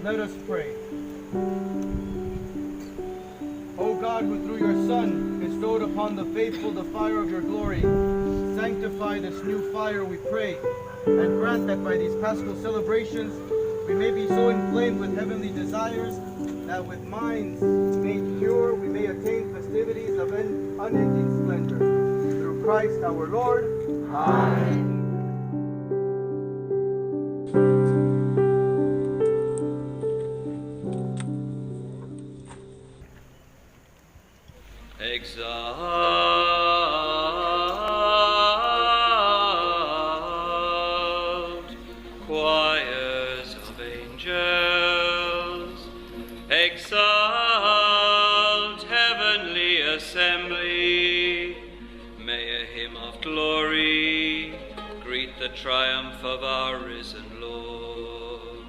Let us pray. O God, who through your Son bestowed upon the faithful the fire of your glory, sanctify this new fire, we pray, and grant that by these Paschal celebrations we may be so inflamed with heavenly desires that with minds made pure we may attain festivities of unending splendor. Through Christ our Lord. Amen. Exalt, choirs of angels, exalt, heavenly assembly, may a hymn of glory greet the triumph of our risen Lord.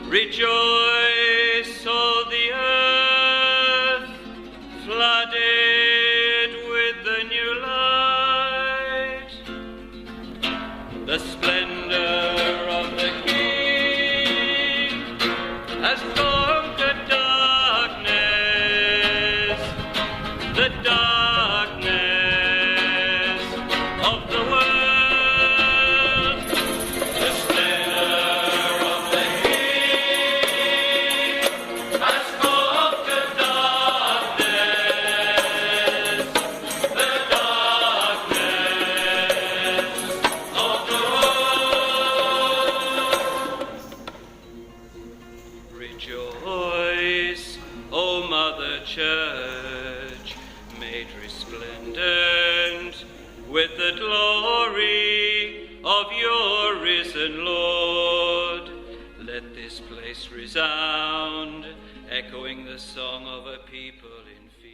Rejoice, O the earth, flooded with the new light, the splendor of the King has conquered darkness, the darkness of the world. The splendor of the King has conquered darkness, the darkness of the world. Rejoice, O Mother Church, made resplendent with the glory of your risen Lord. Let this place resound, echoing the song of a people in fear.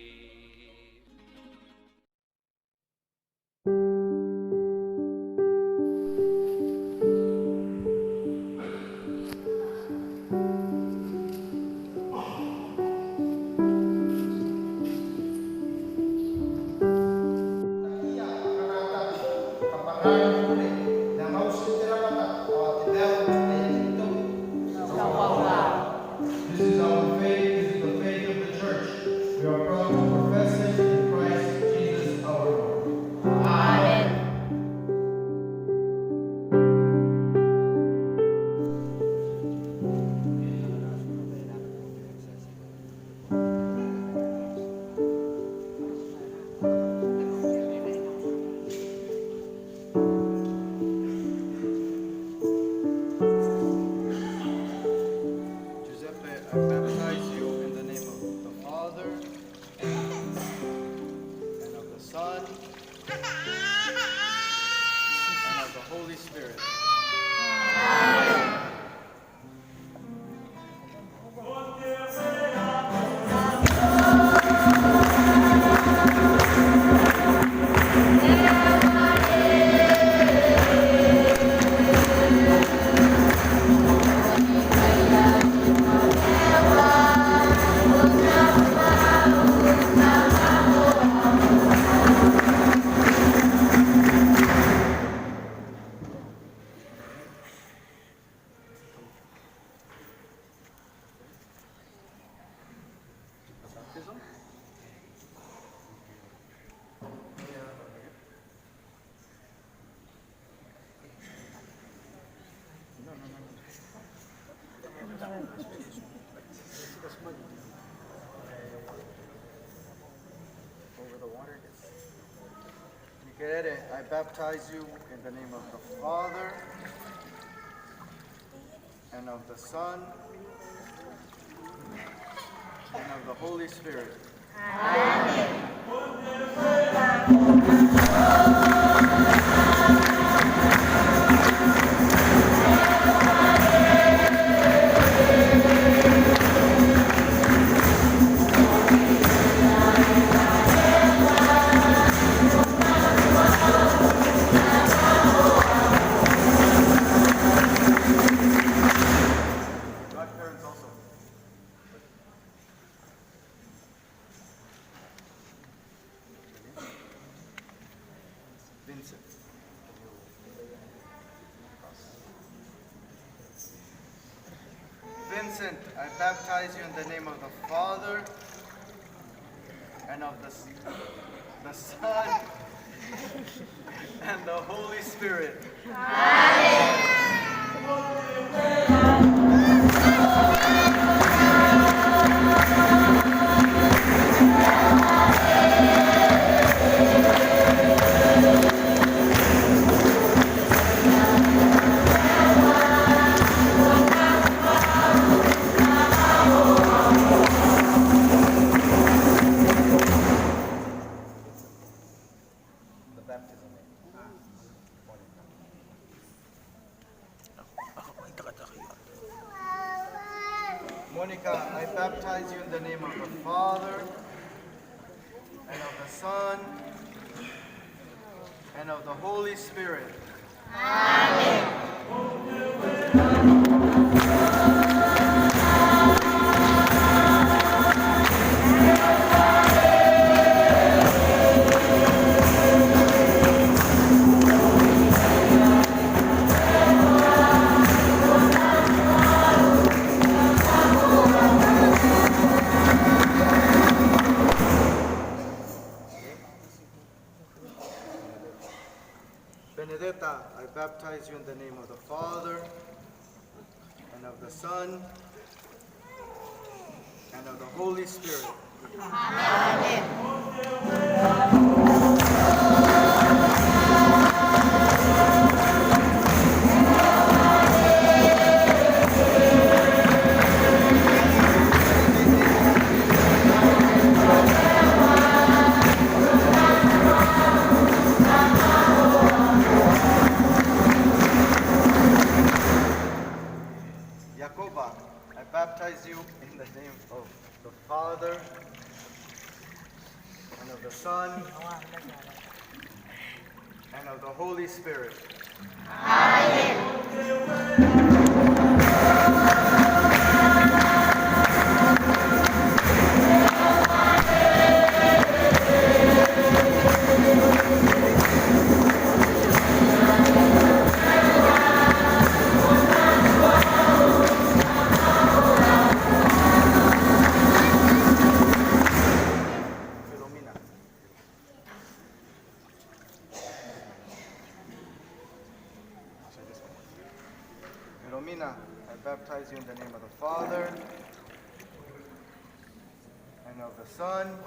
This is our faith, this is the faith of the church. We are proud to profess it in Christ Jesus our Lord. Amen. Giuseppe, I baptize you in the name of the Father, and of the Son, and of the Holy Spirit. Over the water. Michele, I baptize you in the name of the Father, and of the Son, and of the Holy Spirit. Godparents also. Vincent. Vincent, I baptize you in the name of the Father, and of the Son, and the Holy Spirit. Monica, I baptize you in the name of the Father, and of the Son, and of the Holy Spirit. Benedetta, I baptize you in the name of the Father, and of the Son, and of the Holy Spirit. Jacoba, I baptize you in the name of the Father, and of the Son, and of the Holy Spirit. Philomena. Philomena, I baptize you in the name of the Father, and of the Son,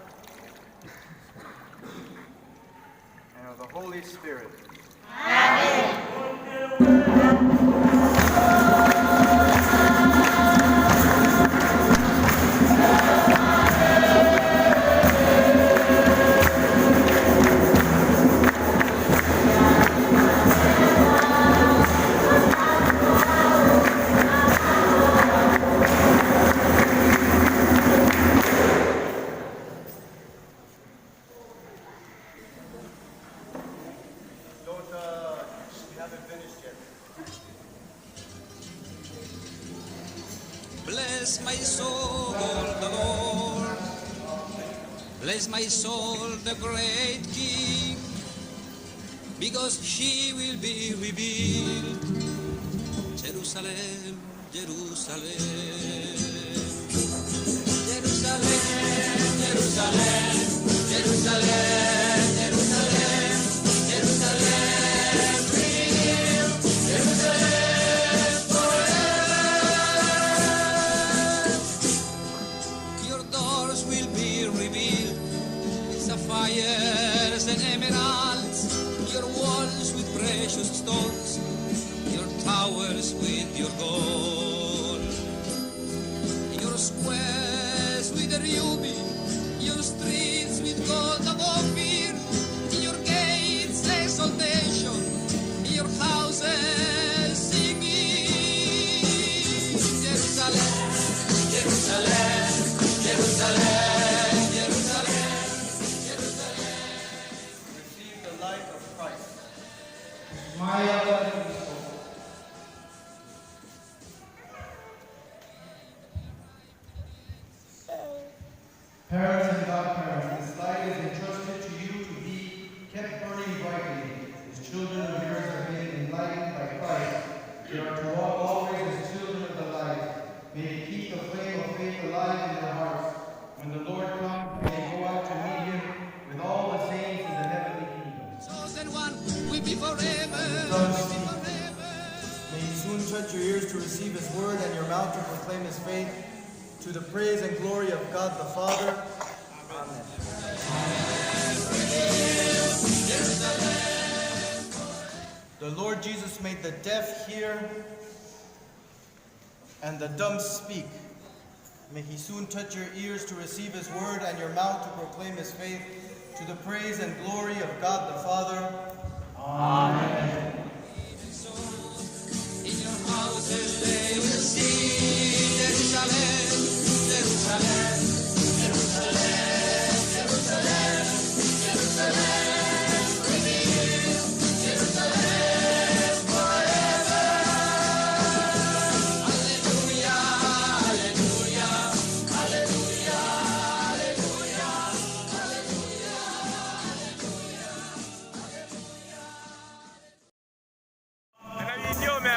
and of the Holy Spirit. We haven't finished yet. Bless my soul, the Lord. Bless my soul, the great King, because she will be revealed. Jerusalem, Jerusalem, Jerusalem, Jerusalem, Jerusalem, Jerusalem, Jerusalem, real, Jerusalem forever. Your doors will be revealed, sapphires and emeralds, your walls with precious stones, your towers with your gold, your squares with a ruby, your streets with gold of Ophir, your gates exaltation, your houses singing. Jerusalem, Jerusalem, Jerusalem, Jerusalem, Jerusalem. Receive the light of Christ. your ears to receive his word and your mouth to proclaim his faith, to the praise and glory of God the Father. Amen. The Lord Jesus made the deaf hear and the dumb speak. May he soon touch your ears to receive his word and your mouth to proclaim his faith, to the praise and glory of God the Father. Amen. In your houses they will sing, Jerusalem, Jerusalem, Jerusalem, Jerusalem, Jerusalem, revealed, Jerusalem forever. Hallelujah, hallelujah, hallelujah, hallelujah, hallelujah, hallelujah. Nella visione